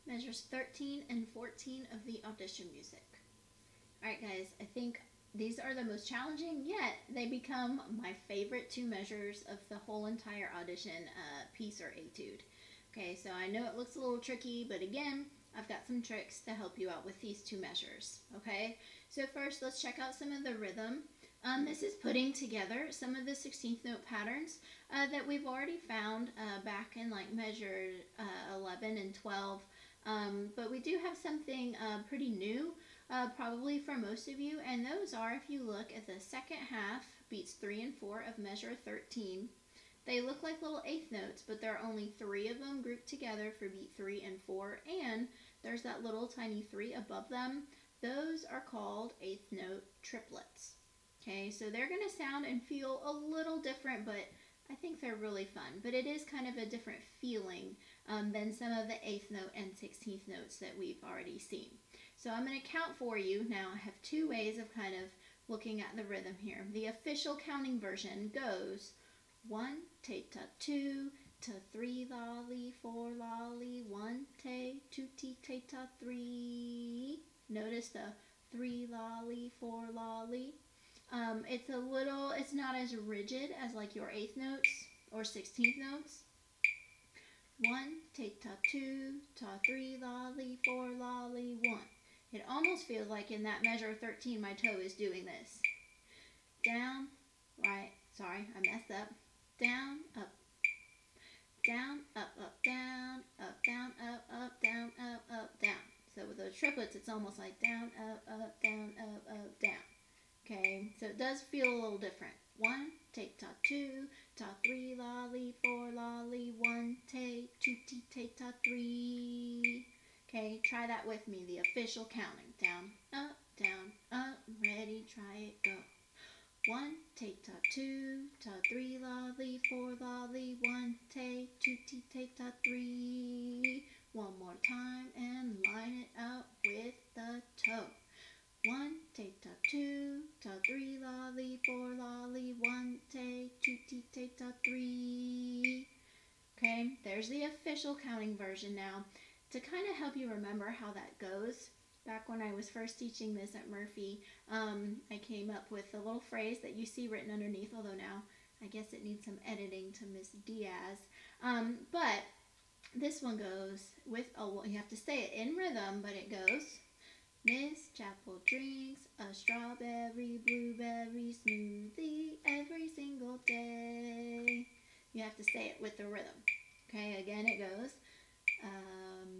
measures 13 and 14 of the audition music. Alright guys, I think these are the most challenging, yet they become my favorite two measures of the whole entire audition piece or etude. Okay, so I know it looks a little tricky, but again, I've got some tricks to help you out with these two measures. Okay, so first let's check out some of the rhythm. This is putting together some of the 16th note patterns that we've already found back in like measure 11 and 12. But we do have something pretty new, probably for most of you, and those are, if you look at the second half, beats 3 and 4 of measure 13. They look like little eighth notes, but there are only 3 of them grouped together for beat 3 and 4, and there's that little tiny 3 above them. Those are called eighth note triplets. Okay, so they're going to sound and feel a little different, but I think they're really fun. But it is kind of a different feeling than some of the 8th note and 16th notes that we've already seen. So I'm going to count for you. Now I have 2 ways of kind of looking at the rhythm here. The official counting version goes 1, ta, 2, ta, 3, lolly, 4, lolly, 1, ta, 2, ta, 3. Notice the 3, lolly, 4, lolly. It's not as rigid as like your 8th notes or 16th notes. 1, ta, 2, ta, 3, lolly, 4, lolly, 1. It almost feels like in that measure 13 my toe is doing this. Down, right, sorry, I messed up. Down, up, down, up, down, down, up, down, up, down. So with those triplets, it's almost like down, up, down, up, down. Okay, so it does feel a little different. 1, ta, 2, ta, 3, lolly, 4, lolly, 1, ta, 2, ta, 3. Okay, try that with me, the official counting. Down, up, ready, try it, go. 1, ta, 2, ta, 3, lolly, 4, lolly, 1, ta, 2, ta, 3. One more time and line it up with the toe. 1, ta, 2, ta, 3, lolly, 4, lolly, 1, ta, 2, ta, 3. Okay, there's the official counting version now. To kind of help you remember how that goes, back when I was first teaching this at Murphy, I came up with a little phrase that you see written underneath, although now I guess it needs some editing to Miss Diaz. But this one goes with, you have to say it in rhythm, but it goes, Miss Chapel drinks a strawberry, blueberry smoothie every single day. You have to say it with the rhythm. Okay, again it goes,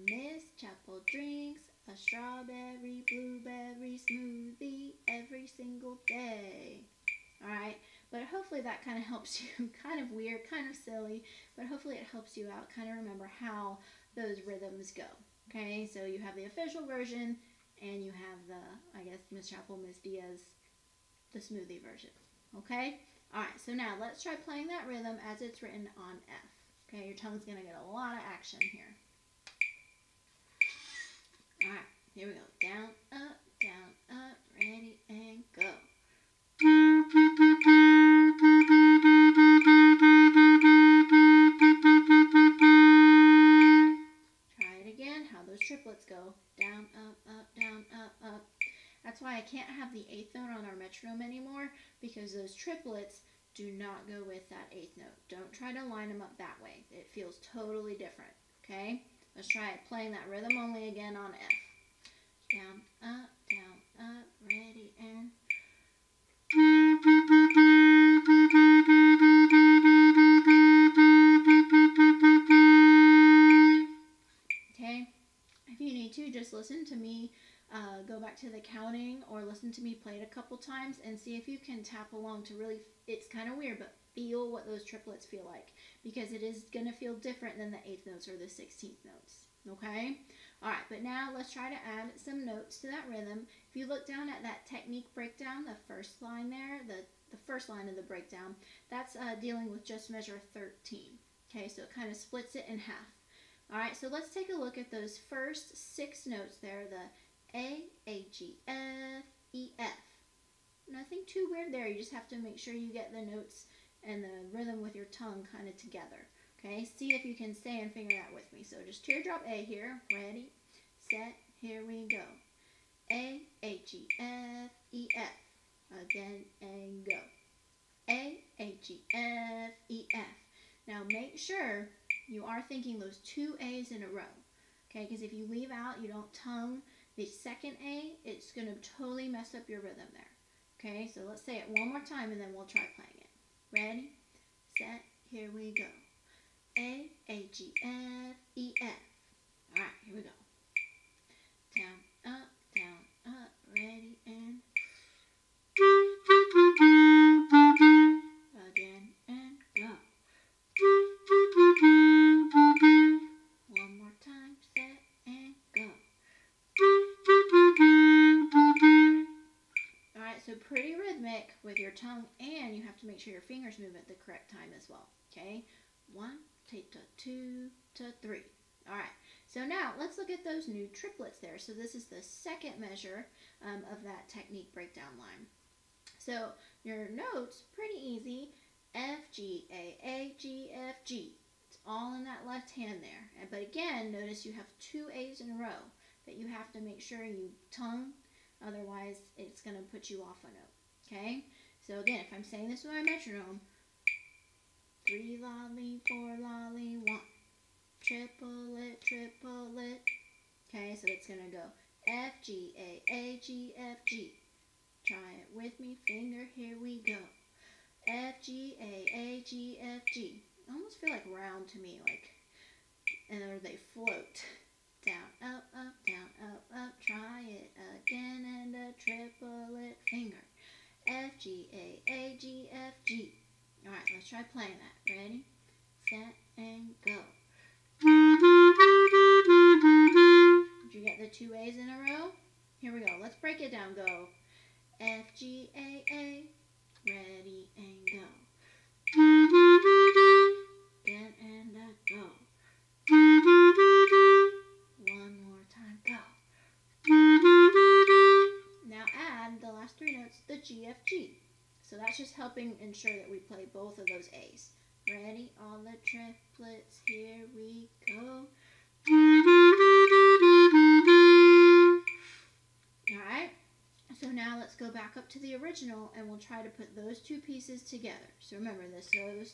Miss Chapel drinks a strawberry, blueberry smoothie every single day. Alright, but hopefully that kind of helps you, kind of weird, kind of silly, but hopefully it helps you out, kind of remember how those rhythms go. Okay, so you have the official version, and you have the, I guess, Miss Chapel, Miss Diaz, the smoothie version. Okay? Alright, so now let's try playing that rhythm as it's written on F. Okay, your tongue's going to get a lot of action here. Alright, here we go. Down, up, ready, and go. Try it again, how those triplets go. Down, up. That's why I can't have the 8th note on our metronome anymore, because those triplets do not go with that 8th note. Don't try to line them up that way. It feels totally different, okay? Let's try it playing that rhythm only again on F. Down, up, ready, and... Okay, if you need to, just listen to me go back to the counting, or listen to me play it a couple times and see if you can tap along to really, it's kind of weird, but feel what those triplets feel like, because it is going to feel different than the 8th notes or the 16th notes. Okay? Alright, but now let's try to add some notes to that rhythm. If you look down at that technique breakdown, the first line there, the first line of the breakdown, that's dealing with just measure 13. Okay, so it kind of splits it in half. Alright, so let's take a look at those first 6 notes there, the A, G, F, E, F. Nothing too weird there, you just have to make sure you get the notes and the rhythm with your tongue kind of together. Okay, see if you can stay and finger that with me. So just teardrop A here. Ready, set, here we go. A, H, E, F, E, F. Again and go. A, H, E, F, E, F. Now make sure you are thinking those two A's in a row. Okay, because if you leave out, you don't tongue the second A, it's going to totally mess up your rhythm there. Okay, so let's say it one more time and then we'll try playing it. Ready, set, here we go. A, H, E, F, E, F. Alright, here we go. Down, up, ready, and again, and go. One more time, set, and go. Alright, so pretty rhythmic with your tongue, and you have to make sure your fingers move at the correct time as well. Okay, 1, take to 2, to 3. Alright, so now let's look at those new triplets there. So this is the second measure of that technique breakdown line. So your notes, pretty easy. F, G, A, G, F, G. It's all in that left hand there. But again, notice you have two A's in a row that you have to make sure you tongue. Otherwise, it's going to put you off a note. Okay? So again, if I'm saying this with my metronome, 3 lolly, 4 lolly, 1. Triplet, triplet. Okay, so it's going to go F, G, A, G, F, G. Try it with me, finger, here we go. F, G, A, G, F, G. Almost feel like round to me, like, and or they float. Down, up, up, try it again, and a triplet finger. F, G, A, G, F, G. Alright, let's try playing that. Ready, set, and go. Did you get the two A's in a row? Here we go. Let's break it down. Go. F, G, A, ready, and go. Again, and go. One more time, go. Now add the last three notes, the G, F, G. So that's just helping ensure that we play both of those A's. Ready, all the triplets, here we go. Alright, so now let's go back up to the original and we'll try to put those two pieces together. So remember this goes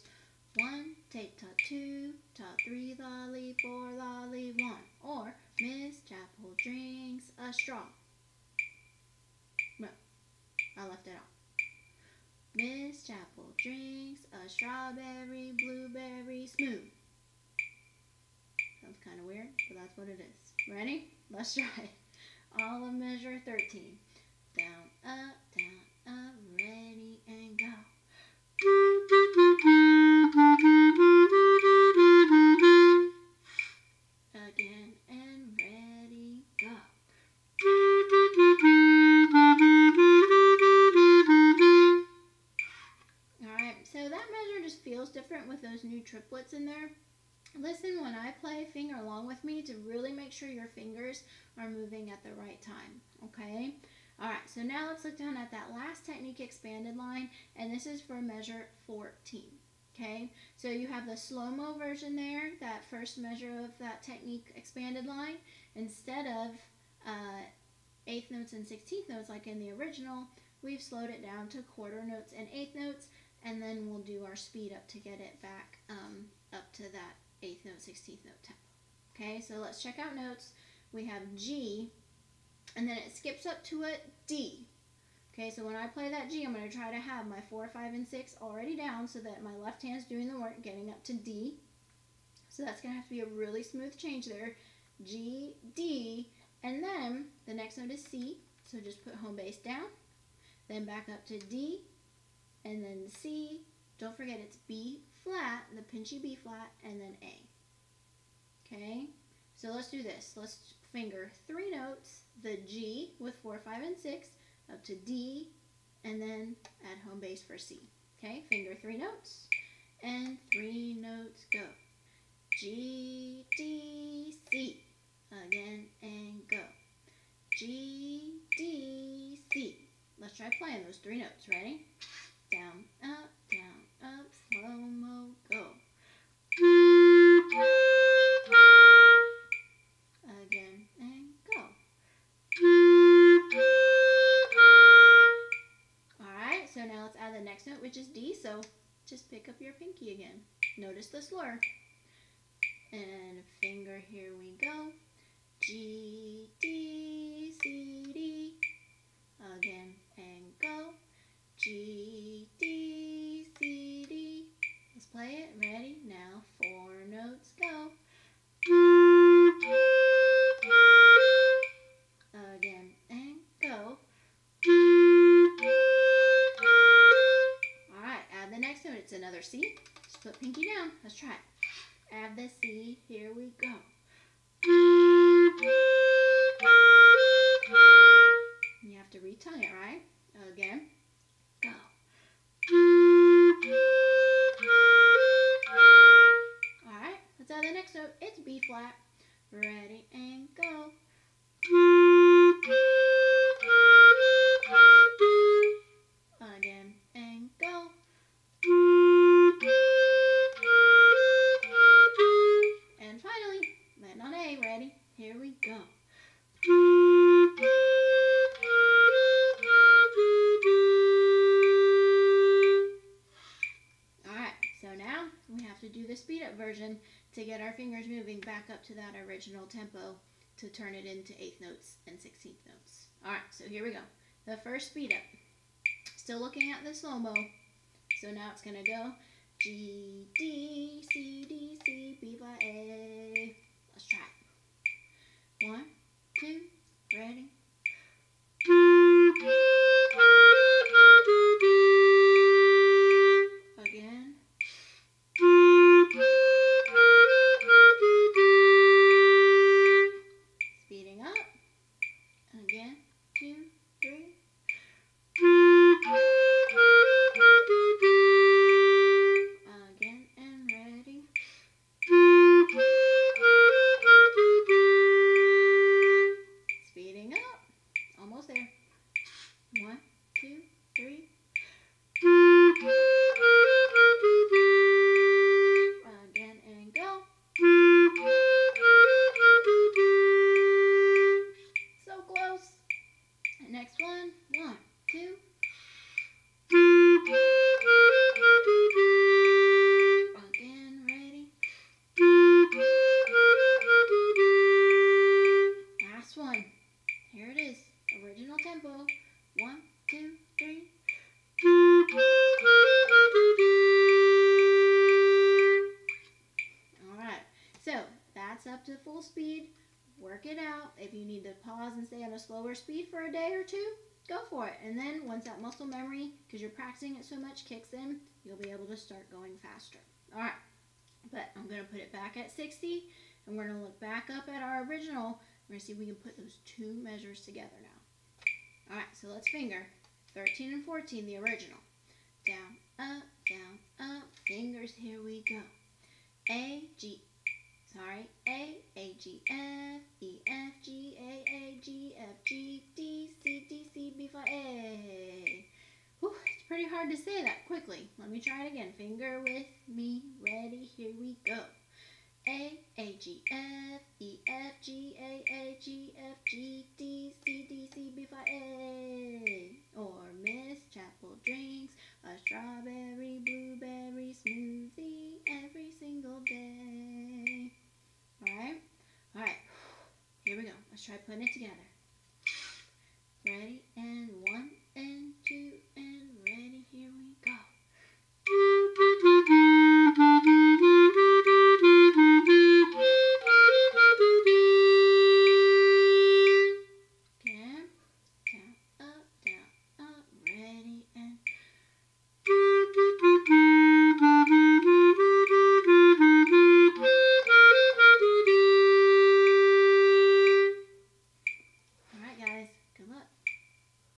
1, take ta 2, ta 3 lolly, 4 lolly, 1. Or Miss Chapel drinks a straw. No, I left it out. Miss Chapel drinks a strawberry, blueberry, smooth. Sounds kind of weird, but that's what it is. Ready? Let's try it. All of measure 13. Down, up, ready, and go. Again, and ready, go. Alright, so that measure just feels different with those new triplets in there. Listen when I play, finger along with me to really make sure your fingers are moving at the right time, okay? Alright, so now let's look down at that last technique expanded line, and this is for measure 14, okay? So you have the slow-mo version there, that first measure of that technique expanded line. Instead of 8th notes and 16th notes like in the original, we've slowed it down to quarter notes and 8th notes, and then we'll do our speed up to get it back up to that 8th note, 16th note tempo. Okay, so let's check out notes. We have G, and then it skips up to a D. Okay, so when I play that G, I'm going to try to have my 4, 5, and 6 already down so that my left hand's doing the work, getting up to D. So that's going to have to be a really smooth change there. G, D, and then the next note is C, so just put home bass down, then back up to D, and then C. Don't forget it's B flat, the pinchy B flat, and then A. Okay, so let's do this. Let's finger 3 notes, the G with 4, 5, and 6, up to D, and then add home bass for C. Okay, finger 3 notes, and 3 notes go. G, D, C. Again, and go. G, D, C. Let's try playing those 3 notes. Ready? Down, up, slow-mo, go. notice the slur. And finger, here we go. G, D, C, D. Again, and go. G, D, C, D. Let's play it. Ready? Now 4 notes, go. Again, and go. Alright, add the next note. It's another C. Just put pinky down. Let's try it. Add the C. Here we go. You have to retongue it, right? Again, go. Alright, let's add the next note. It's B flat. Ready, and go. Again, and go. And finally, land on A. Ready? Here we go. Alright, so now we have to do the speed up version to get our fingers moving back up to that original tempo to turn it into 8th notes and 16th notes. Alright, so here we go. The first speed up. Still looking at the slow-mo. So now it's going to go G, D, C, D, C, B flat, A. Let's try it. 1, 2, ready? Again. Speeding up. Again. 2, 3. Again and ready. Speeding up. Almost there. 1, 2, 3. Again and go. So close. Next one. 1, 2. Again, ready. Last one. Here it is. Original tempo. 1, 2, 3. Alright, so that's up to full speed. Work it out. If you need to pause and stay on a slower speed for a day or two, go for it. And then once that muscle memory, because you're practicing it so much, kicks in, you'll be able to start going faster. Alright, but I'm going to put it back at 60, and we're going to look back up at our original. We're going to see if we can put those 2 measures together now. Alright, so let's finger 13 and 14, the original. Down, up, fingers, here we go. A, G, A, G, F, E, F, G, A, G, F, G, D, C, B flat, A. Whew, it's pretty hard to say that quickly. Let me try it again. Finger with me. Ready? Here we go. A, G, F, E, F, G, A, G, F, G, D, C, B flat, A. Or Miss Chapel drinks a strawberry, blueberry smoothie every single day. Alright, here we go. Let's try putting it together. Ready, and